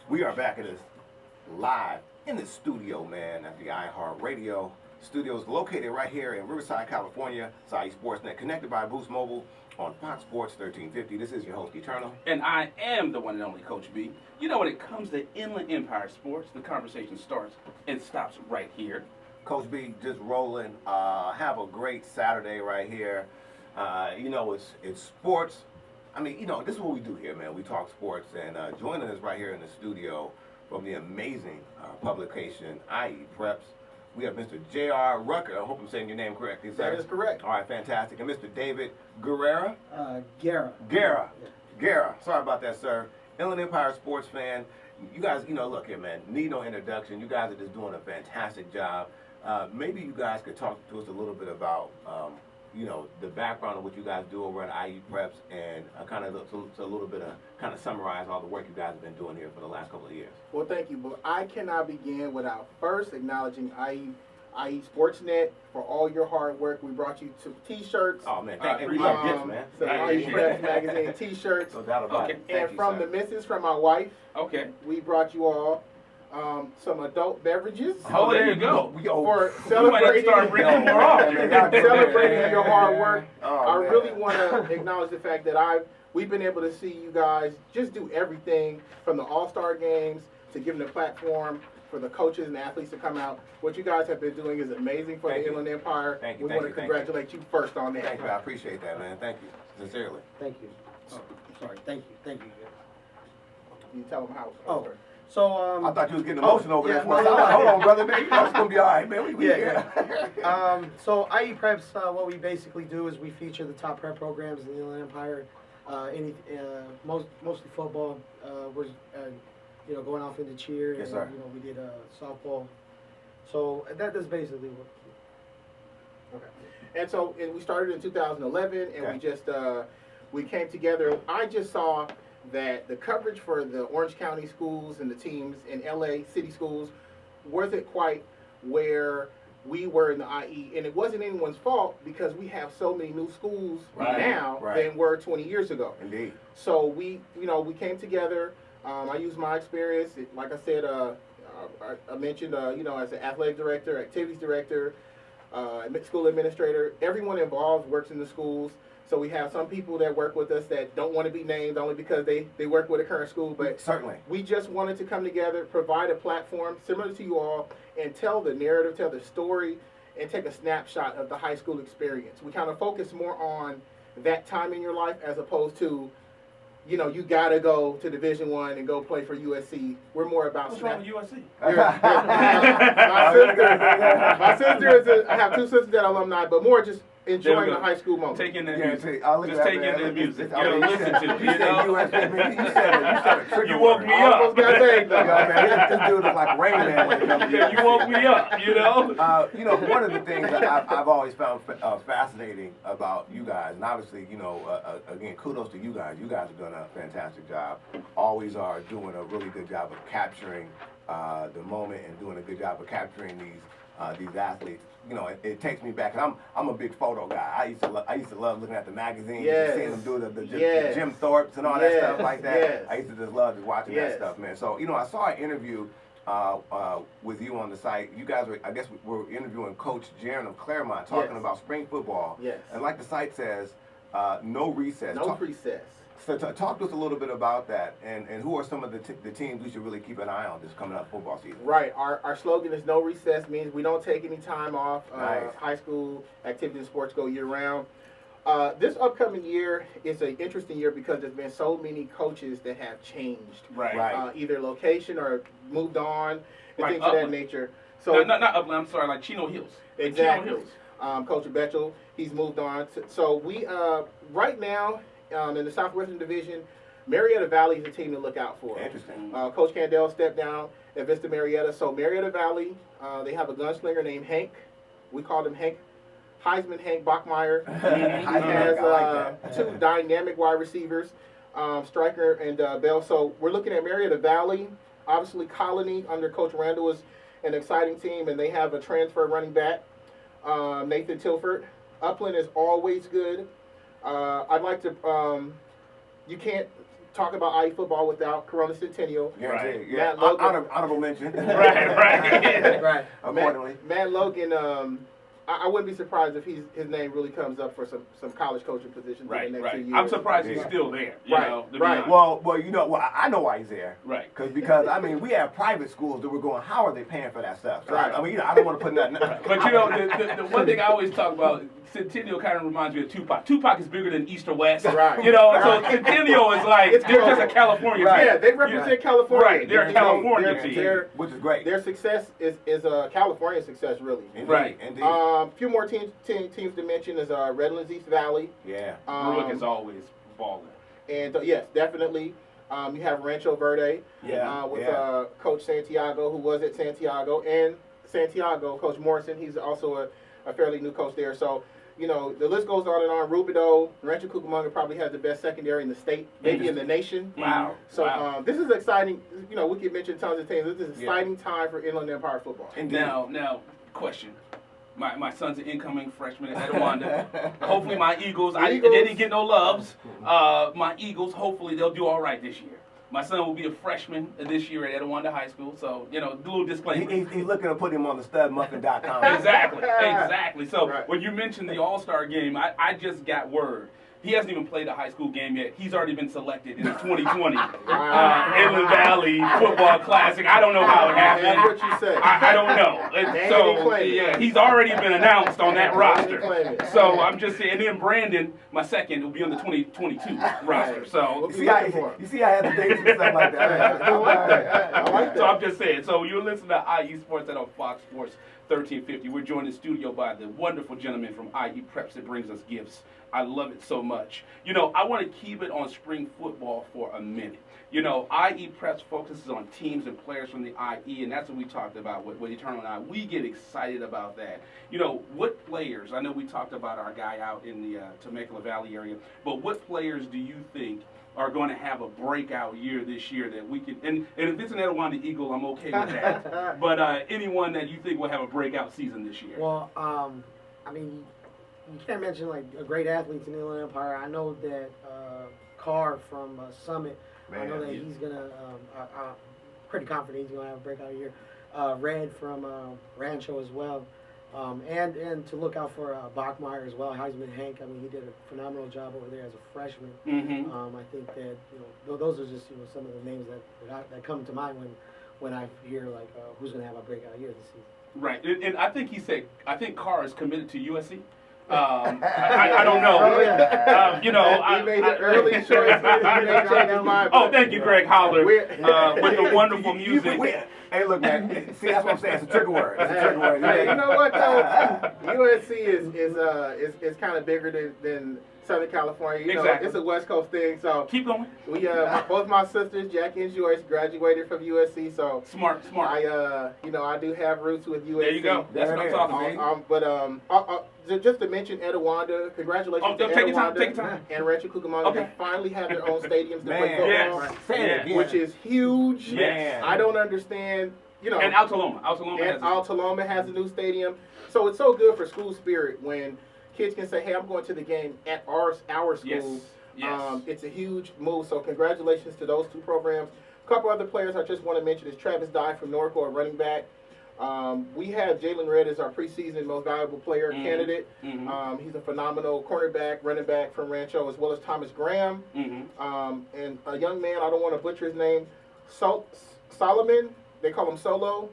We are back at this live in the studio, man, at the iHeartRadio studios located right here in Riverside, California. Saeed Sportsnet, connected by Boost Mobile on Fox Sports 1350. This is your host, Eternal. And I am the one and only Coach B. You know, when it comes to Inland Empire sports, the conversation starts and stops right here. Coach B, just rolling. Have a great Saturday right here. It's sports. I mean, this is what we do here, man. We talk sports, and joining us right here in the studio from the amazing publication, IE Preps, we have Mr. J.R. Rucker. I hope I'm saying your name correctly, sir. That is correct. All right, fantastic. And Mr. David Guerrera? Guerra. Guerra. Guerra. Sorry about that, sir. Inland Empire sports fan. You guys, look here, man. Need no introduction. You guys are just doing a fantastic job. Maybe you guys could talk to us a little bit about the background of what you guys do over at IE Preps, and kind of a little bit of kind of summarize all the work you guys have been doing here for the last couple of years. Well, thank you, but I cannot begin without first acknowledging IE Sportsnet for all your hard work. We brought you two T-shirts. Oh man, thank you. We love gifts, man. So IE Preps magazine T-shirts. No doubt about it. And from the missus, from my wife, we brought you all some adult beverages. Oh, there you go. For We might have to start bringing more often. celebrating your hard work. I man. really want to acknowledge the fact that we've been able to see you guys just do everything from the All-Star games to giving a platform for the coaches and athletes to come out. What you guys have been doing is amazing for the Inland Empire. Thank you. We want to congratulate you first on that. Thank you. I appreciate that, man. Thank you. Sincerely. Thank you. Oh, I'm sorry. Thank you. You tell them how. Oh. So, I thought you was getting emotional over yeah, there for a second. Hold on, brother, man. You know it's going to be all right, man. We Yeah. So IE Preps, what we basically do is we feature the top prep programs in the Inland Empire. Mostly football. We're going off into cheer. Yes, and, sir. We did softball. So that is basically what. Okay. And we started in 2011, and Okay. we came together. I just saw that the coverage for the Orange County schools and the teams in LA city schools wasn't quite where we were in the IE, and it wasn't anyone's fault because we have so many new schools now than were 20 years ago. Indeed. So we came together. I used my experience, like I said, I mentioned, as an athletic director, activities director, school administrator. Everyone involved works in the schools. So we have some people that work with us that don't want to be named only because they work with a current school. But certainly, we just wanted to come together, provide a platform similar to you all, and tell the narrative, tell the story, and take a snapshot of the high school experience. We kind of focus more on that time in your life as opposed to, you got to go to Division I and go play for USC. We're more about What's wrong with USC? My sister is I have two sisters that are alumni, but more just enjoying the high school moment. Taking the Yeah, music. I'll Just taking the music. You know, listen to it. You said a trigger You woke word. me I almost got banged, though. Man, this dude is like Rain Man when it comes to Yeah, you woke me up, you know? One of the things that I've always found fascinating about you guys, and obviously, again, kudos to you guys. You guys have done a fantastic job. Always are doing a really good job of capturing the moment and doing a good job of capturing these athletes. It takes me back. And I'm a big photo guy. I used to love looking at the magazines and seeing them do the Jim Thorpes and all that stuff like that. Yes. I used to just love just watching that stuff, man. So I saw an interview with you on the site. You guys were interviewing Coach Jaron of Claremont talking about spring football. Yes. And like the site says, no recess. No recess. So talk to us a little bit about that, and who are some of the teams we should really keep an eye on this coming up football season? Right. Our slogan is no recess, means we don't take any time off. Nice. High school activity and sports go year round. This upcoming year is an interesting year because there's been so many coaches that have changed. Right. Either location or moved on, and things of Upland. that nature. So not Upland, I'm sorry, like Chino Hills. exactly. Chino Hills. Coach Betchel, he's moved on. So we right now in the Southwestern Division, Marietta Valley is a team to look out for. Interesting. Coach Candell stepped down at Vista Marietta. So Marietta Valley, they have a gunslinger named Hank. We call him Hank. Heisman Hank Bachmeyer. He has two dynamic wide receivers, Stryker and Bell. So we're looking at Marietta Valley. Obviously, Colony under Coach Randall is an exciting team, and they have a transfer running back, Nathan Tilford. Upland is always good. I'd like to you can't talk about IE football without Corona Centennial. Guaranteed, Right. yeah. Matt Logan. Honorable mention. Right. Right. Accordingly. Matt Logan, I wouldn't be surprised if his name really comes up for some college coaching positions in the next 2 years. I'm surprised he's Yeah. still there. Right, To be right. honest. Well, you know, I know why he's there. Right. Because I mean, we have private schools that we're going. How are they paying for that stuff? So Right. I mean, you know, I don't want to put nothing. But you know, the one thing I always talk about, Centennial kind of reminds me of Tupac. Tupac is bigger than East or West. Right. You know, so Right. Centennial is like, It's they're just a global. California Right. team. Yeah, they represent California. Right, they're a You know, California their- team. Their, Which is great. their success is a California success, really. Indeed, Right. Indeed. A few more teams to mention is Redlands East Valley. Yeah. Brooke is always balling. And yes, definitely. You have Rancho Verde Yeah. with yeah. Coach Santiago, who was at Santiago, and Santiago, Coach Morrison. He's also a fairly new coach there. So, you know, the list goes on and on. Rubidoux, Rancho Cucamonga probably has the best secondary in the state, maybe in the nation. Wow. So Wow. this is exciting. You know, we could mention tons of things. This is an Yeah. exciting time for Inland Empire football. Indeed. Now, question. My son's an incoming freshman at Etowanda. Hopefully my Eagles, they didn't get no loves. My Eagles, hopefully they'll do all right this year. My son will be a freshman this year at Etowanda High School, so, you know, a little disclaimer. He's looking to put him on the studmuffin.com. Exactly. So Right. when you mentioned the All-Star game, I just got word. He hasn't even played a high school game yet. He's already been selected in the 2020 Inland Valley Football Classic. I don't know how it That's happened. what you say. I don't know. They So ain't claim it. yeah, he's already been announced on that They roster. ain't claim it. So I'm just saying. And then Brandon, my second, will be on the 2022 roster. So You see, I had the dates and stuff like that. I like that. I like So that. I'm just saying. So you're listening to IE Sports on Fox Sports 1350. We're joined in studio by the wonderful gentleman from IE Preps that brings us gifts. I love it so much. You know, I want to keep it on spring football for a minute. You know, IE Preps focuses on teams and players from the IE, and that's what we talked about with Eternal and I. We get excited about that. You know, what players, I know we talked about our guy out in the Temecula Valley area, but what players do you think are going to have a breakout year this year that we can, and if it's an Etowanda Eagle, I'm okay with that. But anyone that you think will have a breakout season this year? Well, I mean, you can't mention like a great athletes in the Inland Empire. I know that Carr from Summit. I know that he's gonna. I'm pretty confident he's gonna have a breakout year. Red from Rancho as well, and to look out for Bachmeyer as well. Heisman Hank. I mean, he did a phenomenal job over there as a freshman. Mm-hmm. I think that those are just some of the names that come to mind when I hear like who's gonna have a breakout year this season. Right, and I think I think Carr is committed to USC. I don't know. Oh, yeah. You know, He made an early choice. He may change his mind. Oh, thank you, Greg Holler, with the wonderful You- music. Hey, look, man. See, that's what I'm saying. It's a trigger word. It's a trigger word. Hey, you know what though? USC is kind of bigger than Southern California. You know, Exactly. it's a West Coast thing. So Keep going. we both my sisters, Jackie and Joyce, graduated from USC. So Smart. I do have roots with USC. There you go. That's what I'm talking about. Just to mention Etowanda, congratulations to take your time, Etowanda take your time. and Rancho Cucamonga. Okay. They finally have their own stadiums to play Man. football, Yes. Say it again. which is huge. Yes. I don't understand. You know, And Altaloma and has Altaloma has a new stadium. So it's so good for school spirit when kids can say, hey, I'm going to the game at our school. Yes. It's a huge move. So congratulations to those two programs. A couple other players I just want to mention is Travis Dye from Norco, a running back. We have Jalen Red as our preseason most valuable player candidate. Mhm. He's a phenomenal cornerback, running back from Rancho, as well as Thomas Graham. Mm-hmm. And a young man, I don't want to butcher his name, Solomon. They call him Solo.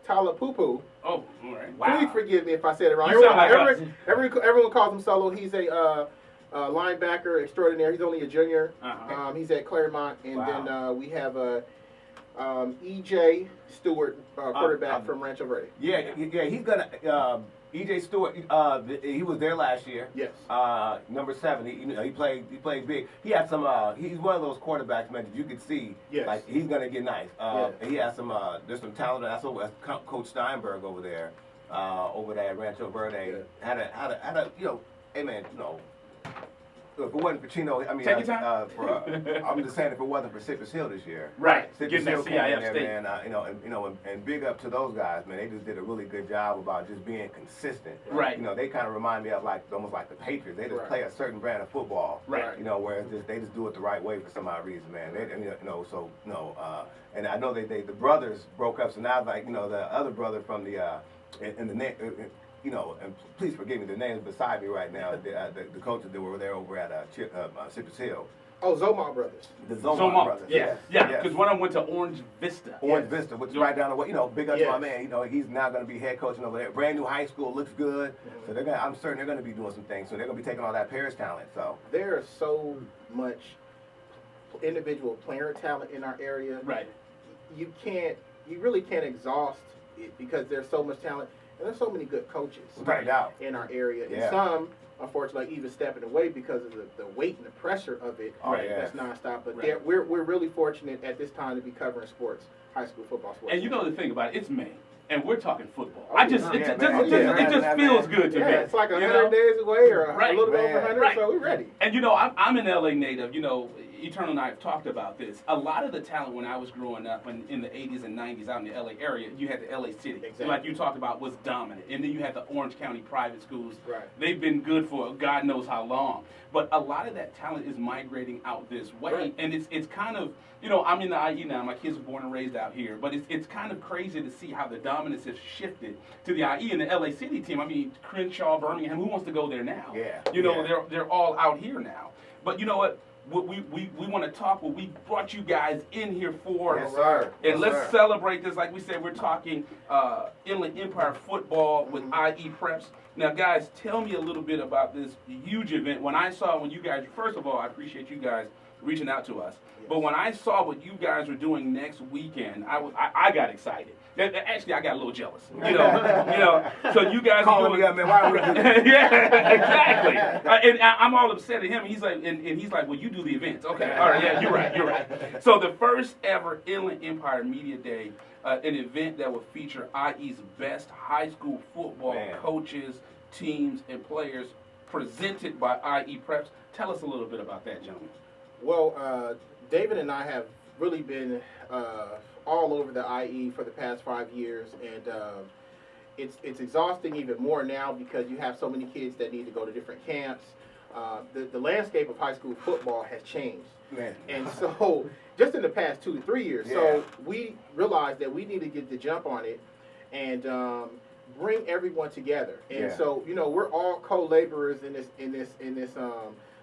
Talapupu. Oh, all right. Wow. Please forgive me if I said it wrong. You sound like us. Everyone calls him Solo. He's a linebacker extraordinaire. He's only a junior. Uh-huh. He's at Claremont. And Wow. then we have E.J. Stewart, quarterback from Rancho Verde. Yeah, he's gonna. E.J. Stewart, he was there last year. Yes. Number 7. He played big. He had some. He's one of those quarterbacks, man, that you could see. Yes. Like he's gonna get nice. Yeah. And he has some. There's some talent. That's over. That's Coach Steinberg over there. Over there at Rancho Verde. Yeah. Had a. Hey man, Look, if it wasn't for Chino, I mean, Take your time. I'm just saying, if it wasn't for Citrus Hill this year, Right. Citrus Getting that Hill came in CIF there, state. man. And big up to those guys, man. They just did a really good job about just being consistent. Right. They kind of remind me of almost like the Patriots. They just play a certain brand of football. Right. Whereas they just do it the right way for some odd reason, man. And I know the brothers broke up, so now the other brother from the and please forgive me, the names beside me right now, the coaches that were there over at Citrus Hill. Oh, Zomar brothers. The Zomar brothers. Yeah, because one of them went to Orange Vista. Orange Vista, which is right down the way. Big up to my Yes. man. He's now going to be head coaching over there. Brand new high school, looks good. So I'm certain they're going to be doing some things. So they're going to be taking all that Paris talent. So There's so much individual player talent in our area. Right. You really can't exhaust it because there's so much talent and there's so many good coaches Without a doubt. in our area. Yeah. And some, unfortunately, even stepping away because of the weight and the pressure of it. Oh, yeah. That's nonstop. But Right. we're really fortunate at this time to be covering sports, high school football sports. And you know the thing about it, it's May, and we're talking football. Oh, It just feels good to me. Yeah, it's like you 100 know? days away or Right. a little bit over Man. 100, Right. so we're ready. And I'm an LA native. Eternal and I have talked about this. A lot of the talent when I was growing up in the 80s and 90s out in the LA area, you had the LA City. Exactly. Like you talked about, was dominant. And then you had the Orange County private schools. Right. They've been good for God knows how long. But a lot of that talent is migrating out this way. Right. And it's kind of, I'm in the IE now. My kids were born and raised out here. But it's kind of crazy to see how the dominance has shifted to the IE and the LA City team. I mean, Crenshaw, Birmingham, who wants to go there now? Yeah. They're all out here now. But you know what? We want to talk what we brought you guys in here for. Yes, sir. And Yes, let's sir. celebrate this. Like we said, we're talking Inland Empire football with IE Preps. Now, guys, tell me a little bit about this huge event. When you guys, first of all, I appreciate you guys reaching out to us. But when I saw what you guys were doing next weekend, I got excited. Actually, I got a little jealous. So you guys are doing. me up, man. Why would you do that? Yeah, exactly. And I'm all upset at him. He's like, well, you do the events. Okay, all right, yeah, you're right. So the first ever Inland Empire Media Day, an event that will feature IE's best high school football coaches, teams, and players, presented by IE Preps. Tell us a little bit about that, gentlemen. Well, David and I have really been all over the IE for the past 5 years, and it's exhausting even more now because you have so many kids that need to go to different camps. The landscape of high school football has changed. Man. And so, just in the past 2 to 3 years, so we realized that we need to get the jump on it and bring everyone together. And so, we're all co-laborers in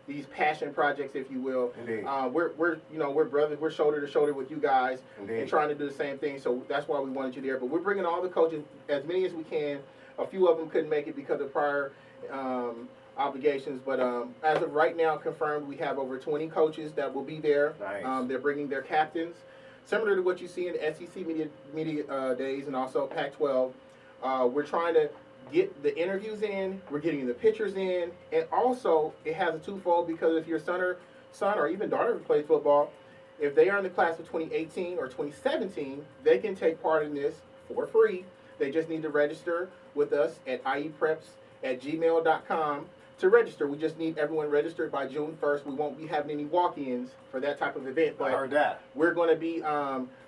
these passion projects, if you will. Indeed. We're brothers. We're shoulder to shoulder with you guys Indeed. and trying to do the same thing. So that's why we wanted you there. But we're bringing all the coaches, as many as we can. A few of them couldn't make it because of prior obligations. But as of right now, confirmed, we have over 20 coaches that will be there. Nice. They're bringing their captains, similar to what you see in the SEC media days and also Pac-12. We're trying to get the interviews in, we're getting the pictures in, and also it has a twofold because if your son or even daughter plays football, if they are in the class of 2018 or 2017, they can take part in this for free. They just need to register with us at iepreps@gmail.com to register. We just need everyone registered by June 1st. We won't be having any walk-ins for that type of event, but I heard that. we're going to be,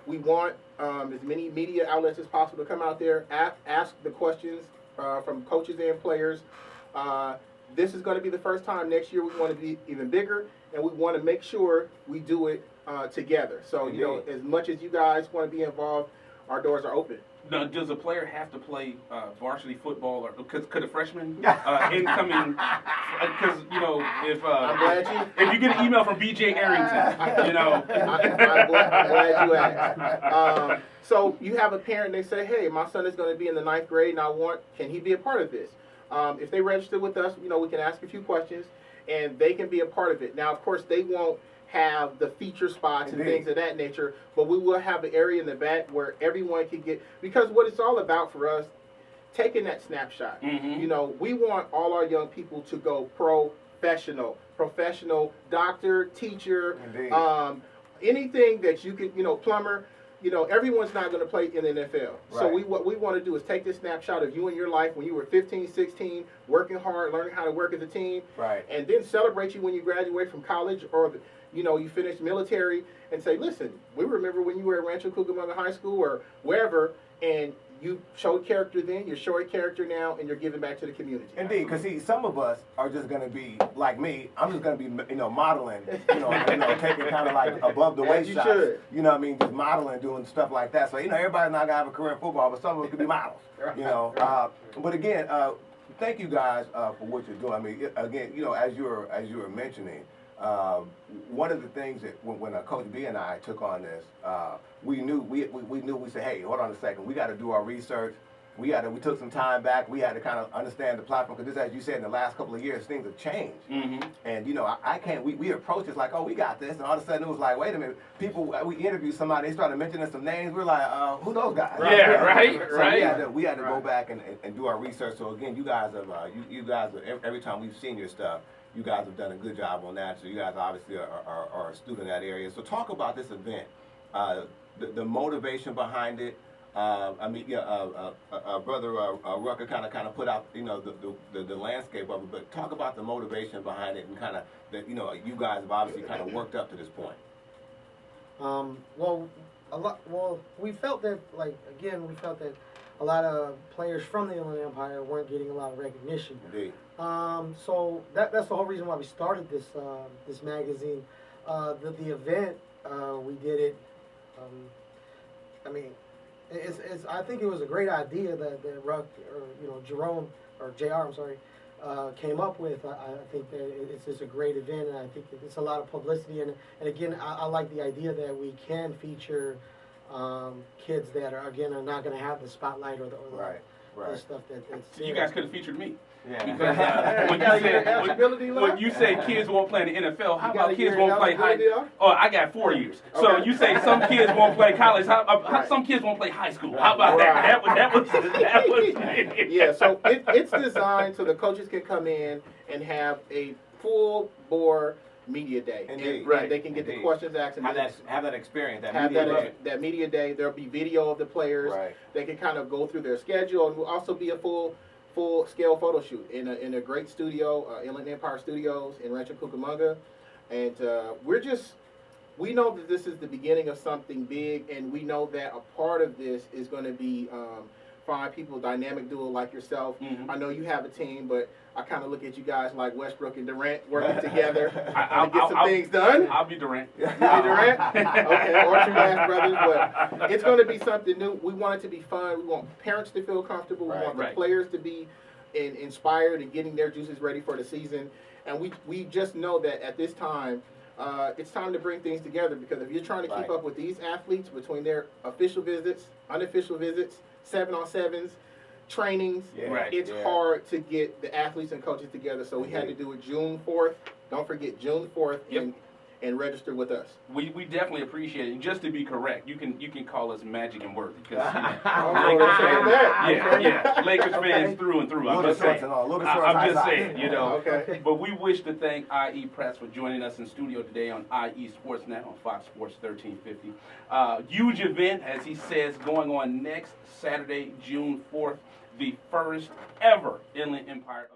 we want as many media outlets as possible to come out there, ask the questions from coaches and players. This is going to be the first time. Next year we want to be even bigger, and we want to make sure we do it together. So, as much as you guys want to be involved, our doors are open. Now, does a player have to play varsity football, or could a freshman incoming? Because I'm glad if you get an email from BJ Arrington, I'm glad you asked. So you have a parent, they say, hey, my son is going to be in the 9th grade, and can he be a part of this? If they register with us, we can ask a few questions, and they can be a part of it. Now, of course, they won't have the feature spots and things of that nature, but we will have an area in the back where everyone can get, because what it's all about for us, taking that snapshot. Mm-hmm. We want all our young people to go professional doctor, teacher, anything that you can, plumber. you know, everyone's not going to play in the NFL. So Right. what we want to do is take this snapshot of you in your life when you were 15, 16, working hard, learning how to work as a team, Right. and then celebrate you when you graduate from college or, you know, you finish military and say, listen, we remember when you were at Rancho Cucamonga High School or wherever, and you showed character then, you're showing character now, and you're giving back to the community. Indeed, because see, some of us are just going to be like me. I'm just going to be, you know, modeling, you know, taking kind of like above the waist you shots. should. You know what I mean? Just modeling, doing stuff like that. So, you know, everybody's not going to have a career in football, but some of us could be models. You know, but again, thank you guys for what you're doing. I mean, again, you know, as you were mentioning, one of the things that when Coach B and I took on this, we said, hey, hold on a second, we got to do our research. We took some time back. We had to kind of understand the platform because, as you said, in the last couple of years, things have changed. Mm-hmm. And you know, I can't. We approached it like, oh, we got this, and all of a sudden it was like, wait a minute. People, we interviewed somebody. They started mentioning some names. We're like, who those guys? Yeah, right, So right. we had to go back and do our research. So again, you guys have you guys every time we've seen your stuff, you guys have done a good job on that. So you guys obviously are astute in that area. So talk about this event, the motivation behind it. I mean, brother Rucker kind of put out, you know, the landscape of it, but talk about the motivation behind it and kind of that, you know, you guys have obviously kind of worked up to this point. We felt that, we felt that a lot of players from the Inland Empire weren't getting a lot of recognition. Indeed. So that's the whole reason why we started this this magazine. The event, we did it. I mean, I think it was a great idea that Ruck, or you know, Jerome or Jr. I'm sorry, came up with. I think that it's just a great event, and I think that it's a lot of publicity. And again, I like the idea that we can feature kids that are not going to have the spotlight or the Right. stuff that's. So you guys could have featured me. Yeah. Because when you say kids won't play in the NFL, how about kids won't play high? Oh, I got 4 years. So Okay. you say some kids won't play college. How some kids won't play high school? How about that? That was Yeah, so it's designed so the coaches can come in and have a full bore media day. Indeed. And they can get the questions asked and Have that experience. that media day. There'll be video of the players. Right. They can kind of go through their schedule, and will also be a full scale photo shoot in a great studio, Inland Empire Studios in Rancho Cucamonga, and we know that this is the beginning of something big, and we know that a part of this is going to be find people, dynamic duo like yourself. Mhm. I know you have a team, but I kind of look at you guys like Westbrook and Durant working together to get some things done. I'll be Durant. You be Durant? Okay, or two Nash brothers, but it's going to be something new. We want it to be fun. We want parents to feel comfortable. We want the players to be inspired and getting their juices ready for the season. And we just know that at this time, it's time to bring things together, because if you're trying to keep up with these athletes between their official visits, unofficial visits, 7-on-7s, trainings, it's hard to get the athletes and coaches together. So we had to do it June 4th. Don't forget June 4th and register with us. We definitely appreciate it. And just to be correct, you can call us Magic and Worthy, because Lakers fans through and through. I'm just saying, you know. Okay. But we wish to thank IE Press for joining us in studio today on IE Sports Now on Fox Sports 1350. Huge event, as he says, going on next Saturday, June 4th, the first ever Inland Empire.